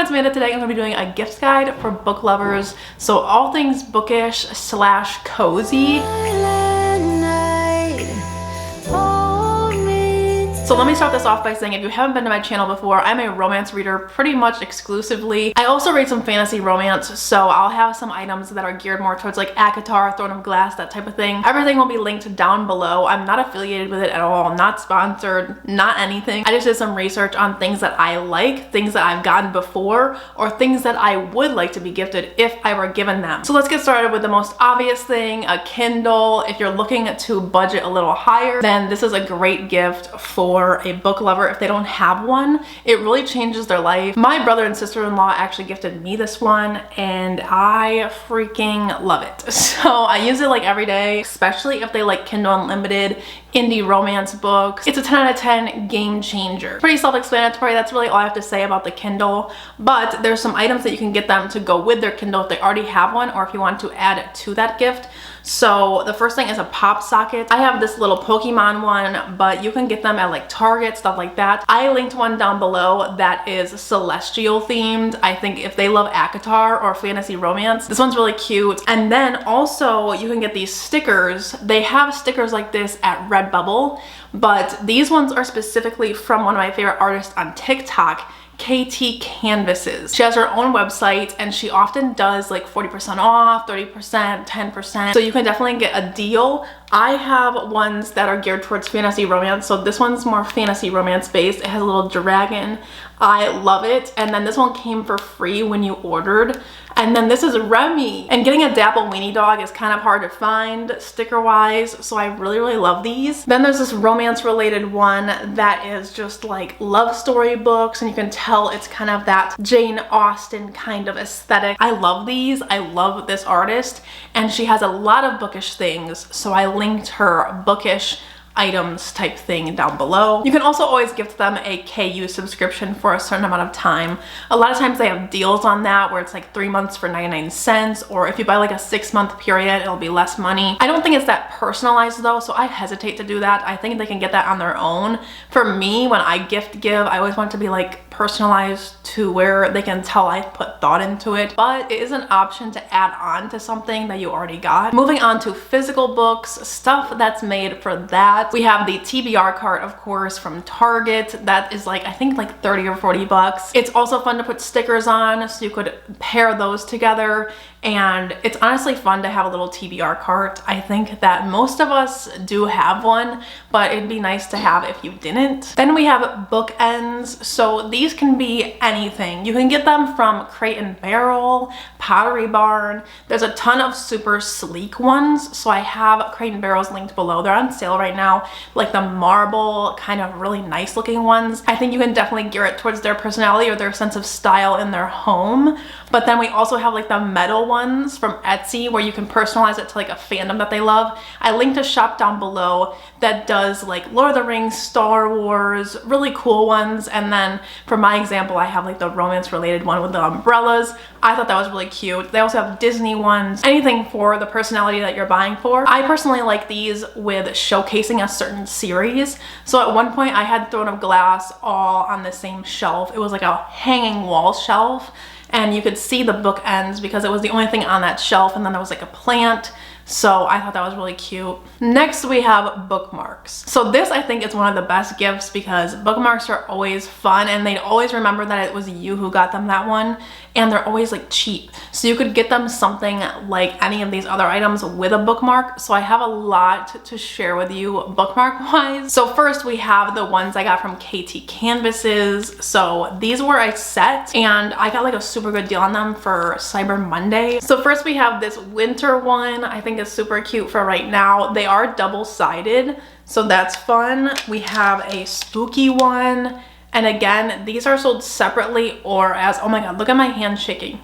everyone, it's Amanda. Today I'm going to be doing a gift guide for book lovers. So all things bookish slash cozy. So let me start this off by saying if you haven't been to my channel before, I'm a romance reader pretty much exclusively. I also read some fantasy romance, so I'll have some items that are geared more towards like acotar, throne of glass, that type of thing. Everything will be linked down below. I'm not affiliated with it at all, not sponsored, not anything. I just did some research on things that I like, things that I've gotten before, or things that I would like to be gifted if I were given them. So let's get started with the most obvious thing, a Kindle. If you're looking to budget a little higher, then this is a great gift for a book lover if they don't have one. It really changes their life. My brother and sister-in-law actually gifted me this one and I freaking love it. So I use it like every day, especially if they like Kindle Unlimited, indie romance books. It's a 10 out of 10 game changer. Pretty self-explanatory. That's really all I have to say about the Kindle, but there's some items that you can get them to go with their Kindle if they already have one or if you want to add to that gift. So the first thing is a pop socket. I have this little Pokemon one, but you can get them at like Target, stuff like that. I linked one down below that is celestial themed. I think if they love acotar or fantasy romance, this one's really cute. And then also you can get these stickers. They have stickers like this at Redbubble, but these ones are specifically from one of my favorite artists on TikTok, ktcanvas. She has her own website and she often does like 40% off, 30%, 10%. So you can definitely get a deal. I have ones that are geared towards fantasy romance. So this one's more fantasy romance based. It has a little dragon. I love it. And then this one came for free when you ordered. And then this is Remy. And getting a Dapple Weenie Dog is kind of hard to find sticker wise. So I really, really love these. Then there's this romance related one that is just like love story books. And you can tell it's kind of that Jane Austen kind of aesthetic. I love these. I love this artist. And she has a lot of bookish things. So I linked her bookish items type thing down below. You can also always gift them a KU subscription for a certain amount of time. A lot of times they have deals on that where it's like 3 months for 99 cents, or if you buy like a 6-month period, it'll be less money. I don't think it's that personalized though, so I hesitate to do that. I think they can get that on their own. For me, when I gift give, I always want it to be like personalized to where they can tell I put thought into it, but it is an option to add on to something that you already got. Moving on to physical books, stuff that's made for that. We have the TBR cart, of course, from Target. That is like, I think like 30 or 40 bucks. It's also fun to put stickers on, so you could pair those together. And it's honestly fun to have a little TBR cart. I think that most of us do have one, but it'd be nice to have if you didn't. Then we have bookends. So these can be anything. You can get them from Crate and Barrel, Pottery Barn. There's a ton of super sleek ones. So I have Crate and Barrel's linked below. They're on sale right now, like the marble kind of really nice looking ones. I think you can definitely gear it towards their personality or their sense of style in their home. But then we also have like the metal ones from Etsy where you can personalize it to like a fandom that they love. I linked a shop down below that does like Lord of the Rings, Star Wars, really cool ones. And then for my example, I have like the romance related one with the umbrellas. I thought that was really cute. They also have Disney ones, anything for the personality that you're buying for. I personally like these with showcasing a certain series. So at one point I had Throne of Glass all on the same shelf. It was like a hanging wall shelf. And you could see the bookends because it was the only thing on that shelf, and then there was like a plant. So I thought that was really cute. Next we have bookmarks. So this I think is one of the best gifts because bookmarks are always fun and they'd always remember that it was you who got them that one, and they're always like cheap. So you could get them something like any of these other items with a bookmark. So I have a lot to share with you bookmark wise. So first we have the ones I got from ktcanvas. So these were a set and I got like a super good deal on them for Cyber Monday. So first we have this winter one. I think is super cute for right now. They are double-sided, so that's fun. We have a spooky one, and again, these are sold separately or as, oh my god, look at my hand shaking.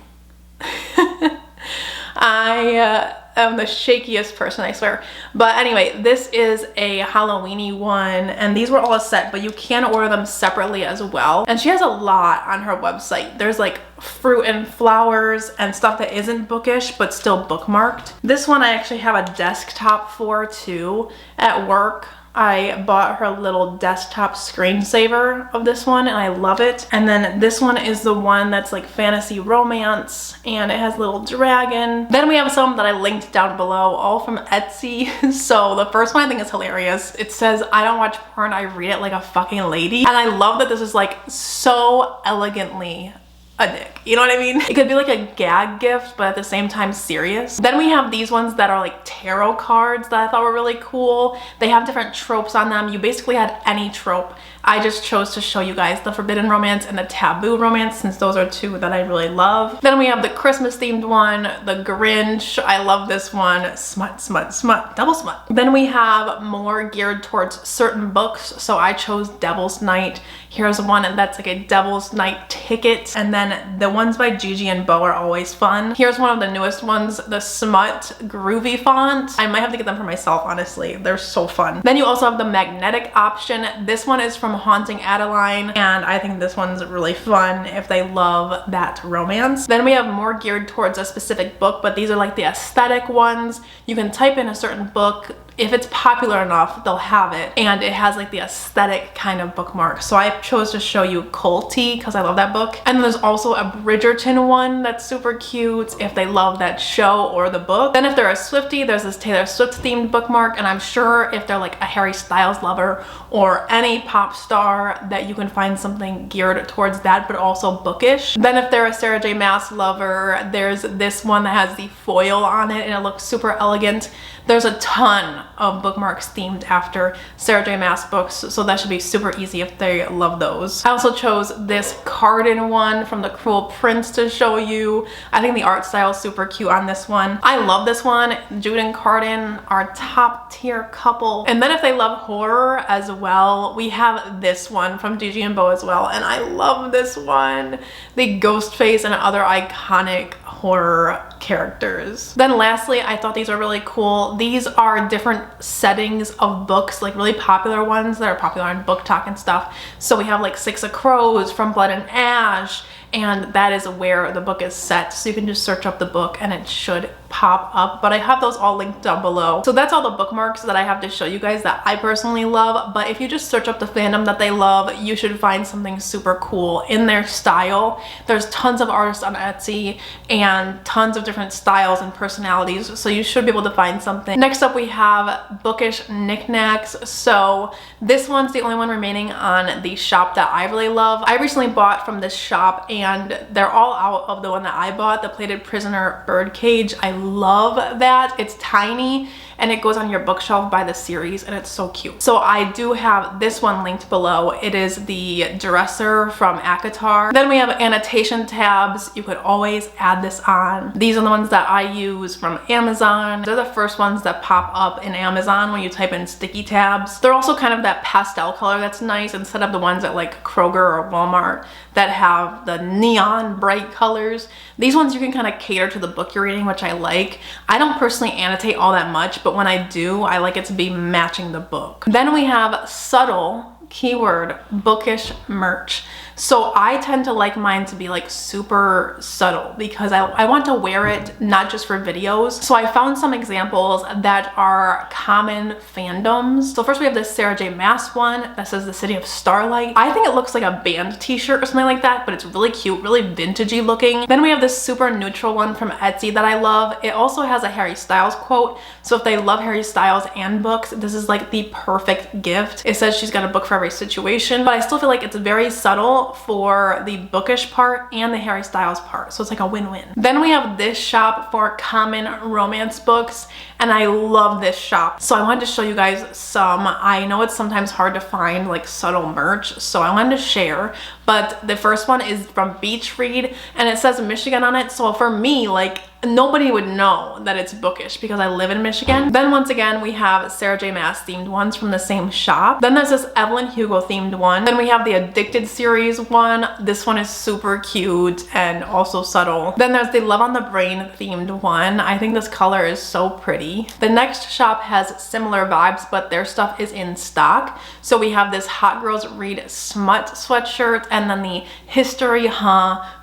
I am the shakiest person, I swear. But anyway, this is a Halloweeny one, and these were all a set, but you can order them separately as well. And she has a lot on her website. There's like fruit and flowers and stuff that isn't bookish but still bookmarked. This one I actually have a desktop for too at work. I bought her little desktop screensaver of this one and I love it. And then this one is the one that's like fantasy romance and it has a little dragon. Then we have some that I linked down below, all from Etsy. So the first one I think is hilarious. It says, I don't watch porn, I read it like a fucking lady. And I love that this is like so elegantly a dick, you know what I mean? It could be like a gag gift, but at the same time serious. Then we have these ones that are like tarot cards that I thought were really cool. They have different tropes on them. You basically had any trope. I just chose to show you guys the forbidden romance and the taboo romance since those are two that I really love. Then we have the Christmas themed one, the Grinch. I love this one. Smut, smut, smut, double smut. Then we have more geared towards certain books. So I chose Devil's Night. Here's one that's like a Devil's Night ticket. And then the ones by Gigi and Bo are always fun. Here's one of the newest ones, the Smut Groovy font. I might have to get them for myself, honestly. They're so fun. Then you also have the magnetic option. This one is from Haunting Adeline, and I think this one's really fun if they love that romance. Then we have more geared towards a specific book, but these are like the aesthetic ones. You can type in a certain book. If it's popular enough, they'll have it. And it has like the aesthetic kind of bookmark. So I chose to show you Kulti because I love that book. And then there's also a Bridgerton one that's super cute if they love that show or the book. Then if they're a Swiftie, there's this Taylor Swift themed bookmark. And I'm sure if they're like a Harry Styles lover or any pop star that you can find something geared towards that, but also bookish. Then if they're a Sarah J Maas lover, there's this one that has the foil on it and it looks super elegant. There's a ton of bookmarks themed after Sarah J Maas books, so that should be super easy if they love those. I also chose this cardan one from The Cruel Prince to show you. I think the art style is super cute on this one. I love this one. Jude and Carden are top tier couple. And then if they love horror as well, we have this one from Gigi and Bo as well, and I love this one. The Ghostface and other iconic horror characters. Then lastly, I thought these were really cool. These are different settings of books, like really popular ones that are popular on Book Talk and stuff. So we have like Six of Crows, From Blood and Ash, and that is where the book is set. So you can just search up the book and it should pop up, but I have those all linked down below. So that's all the bookmarks that I have to show you guys that I personally love, but if you just search up the fandom that they love, you should find something super cool in their style. There's tons of artists on Etsy and tons of different styles and personalities, so you should be able to find something. Next up we have bookish knickknacks. So this one's the only one remaining on the shop that I really love. I recently bought from this shop and they're all out of the one that I bought, the Plated Prisoner Birdcage. I love that. It's tiny and it goes on your bookshelf by the series and it's so cute. So I do have this one linked below. It is the dresser from Acotar. Then we have annotation tabs. You could always add this on. These are the ones that I use from Amazon. They're the first ones that pop up in Amazon when you type in sticky tabs. They're also kind of that pastel color that's nice instead of the ones at like Kroger or Walmart that have the neon bright colors. These ones you can kind of cater to the book you're reading, which I like. I don't personally annotate all that much, but when I do, I like it to be matching the book. Then we have subtle, keyword, bookish merch. So I tend to like mine to be like super subtle because I want to wear it not just for videos. So I found some examples that are common fandoms. So first we have this Sarah J Maas one that says the City of Starlight. I think it looks like a band t-shirt or something like that, but it's really cute, really vintagey looking. Then we have this super neutral one from Etsy that I love. It also has a Harry Styles quote. So if they love Harry Styles and books, this is like the perfect gift. It says she's got a book for every situation, but I still feel like it's very subtle for the bookish part and the Harry Styles part. So it's like a win-win. Then we have this shop for common romance books, and I love this shop. So I wanted to show you guys some. I know it's sometimes hard to find like subtle merch, so I wanted to share. But the first one is from Beach Read and it says Michigan on it. So for me, like, nobody would know that it's bookish because I live in Michigan. Then once again, we have Sarah J Maas themed ones from the same shop. Then there's this Evelyn Hugo themed one. Then we have the Addicted series one. This one is super cute and also subtle. Then there's the Love on the Brain themed one. I think this color is so pretty. The next shop has similar vibes, but their stuff is in stock. So we have this Hot Girls Read Smut sweatshirt and then the History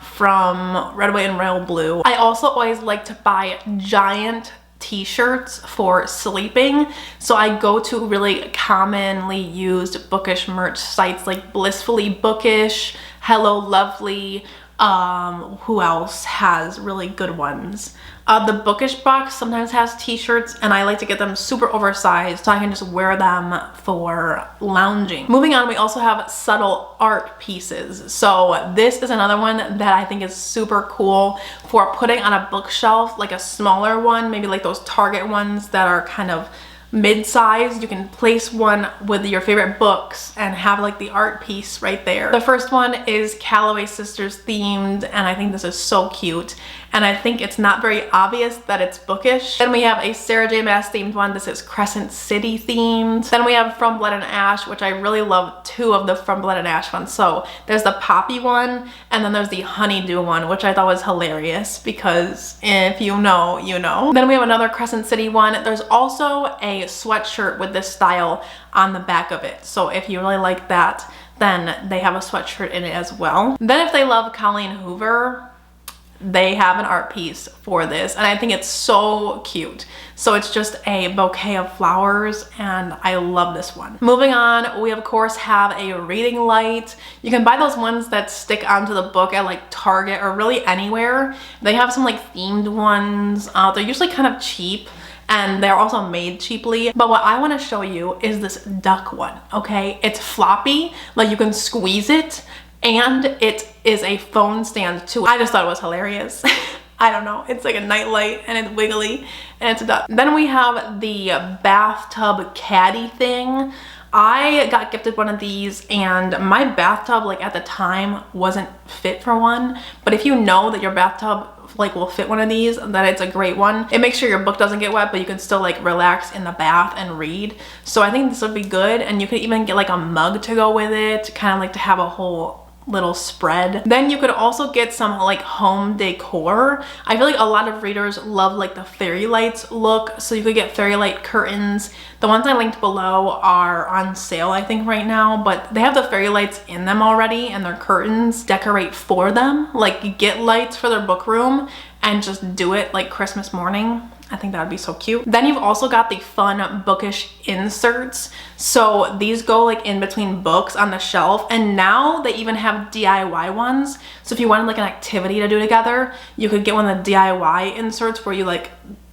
from Red, White, and Royal Blue. I also always like to buy giant t-shirts for sleeping. So I go to really commonly used bookish merch sites like Blissfully Bookish, Hello Lovely, who else has really good ones? The Bookish box sometimes has t-shirts, and I like to get them super oversized so I can just wear them for lounging. Moving on, we also have subtle art pieces. So this is another one that I think is super cool for putting on a bookshelf, like a smaller one, maybe like those Target ones that are kind of mid-sized. You can place one with your favorite books and have like the art piece right there. The first one is Calloway Sisters themed, and I think this is so cute, and I think it's not very obvious that it's bookish. Then we have a Sarah J Maas themed one. This is Crescent City themed. Then we have From Blood and Ash, which I really love two of the From Blood and Ash ones. So there's the poppy one, and then there's the honeydew one, which I thought was hilarious because if you know, you know. Then we have another Crescent City one. There's also a sweatshirt with this style on the back of it. So if you really like that, then they have a sweatshirt in it as well. Then if they love Colleen Hoover, they have an art piece for this, and I think it's so cute. So it's just a bouquet of flowers, and I love this one. Moving on, we of course have a reading light. You can buy those ones that stick onto the book at like Target or really anywhere. They have some like themed ones. They're usually kind of cheap, and they're also made cheaply. But what I want to show you is this duck one, okay? It's floppy, like you can squeeze it, and it is a phone stand too. I just thought it was hilarious. I don't know, it's like a nightlight and it's wiggly and it's a duck. Then we have the bathtub caddy thing. I got gifted one of these, and my bathtub like at the time wasn't fit for one, but if you know that your bathtub like will fit one of these, then it's a great one. It makes sure your book doesn't get wet, but you can still like relax in the bath and read. So I think this would be good, and you could even get like a mug to go with it, kind of like to have a whole little spread. Then you could also get some like home decor. I feel like a lot of readers love like the fairy lights look, so you could get fairy light curtains. The ones I linked below are on sale I think right now, but they have the fairy lights in them already, and their curtains decorate for them. Like get lights for their book room and just do it like Christmas morning. I think that would be so cute. Then you've also got the fun bookish inserts. So these go like in between books on the shelf, and now they even have DIY ones. So if you wanted like an activity to do together, you could get one of the DIY inserts where you like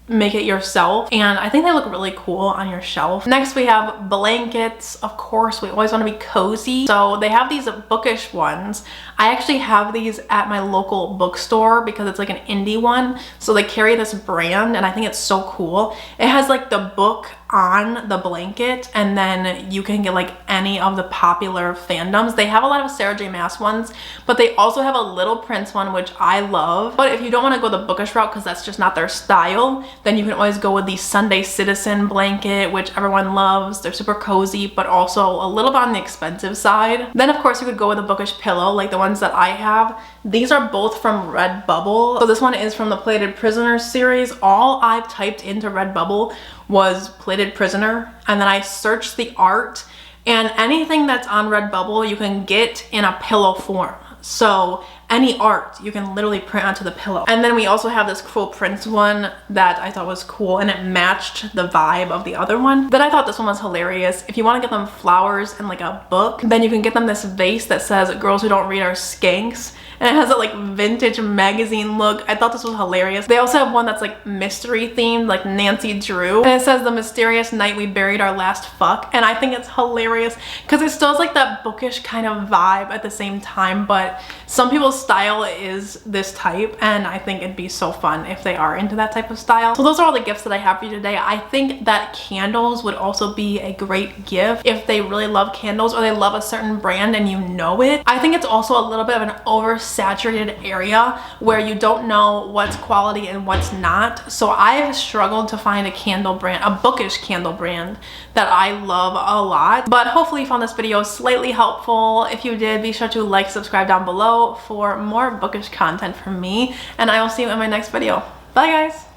make it yourself, and I think they look really cool on your shelf. Next we have blankets. Of course, we always want to be cozy, so they have these bookish ones. I actually have these at my local bookstore because it's like an indie one, so they carry this brand, and I think it's so cool. It has like the book on the blanket, and then you can get like any of the popular fandoms. They have a lot of Sarah J Maas ones, but they also have a Little Prince one, which I love. But if you don't want to go the bookish route because that's just not their style, then you can always go with the Sunday Citizen blanket, which everyone loves. They're super cozy, but also a little bit on the expensive side. Then of course you could go with a bookish pillow, like the ones that I have. These are both from Redbubble. So this one is from the Plated Prisoner series. All I've typed into Redbubble was Plated Prisoner, and then I searched the art, and anything that's on Redbubble you can get in a pillow form. So any art you can literally print onto the pillow. And then we also have this Cruel Prince one that I thought was cool, and it matched the vibe of the other one. Then I thought this one was hilarious. If you want to get them flowers and like a book, then you can get them this vase that says girls who don't read are skanks, and it has a like vintage magazine look. I thought this was hilarious. They also have one that's like mystery themed, like Nancy Drew, and it says the mysterious night we buried our last fuck, and I think it's hilarious because it still has like that bookish kind of vibe at the same time, but some people's style is this type, and I think it'd be so fun if they are into that type of style. So those are all the gifts that I have for you today. I think that candles would also be a great gift if they really love candles or they love a certain brand and you know it. I think it's also a little bit of an oversaturated area where you don't know what's quality and what's not. So I've struggled to find a candle brand, a bookish candle brand that I love a lot. But hopefully you found this video slightly helpful. If you did, be sure to like, subscribe down below for more bookish content from me, and I will see you in my next video. Bye guys!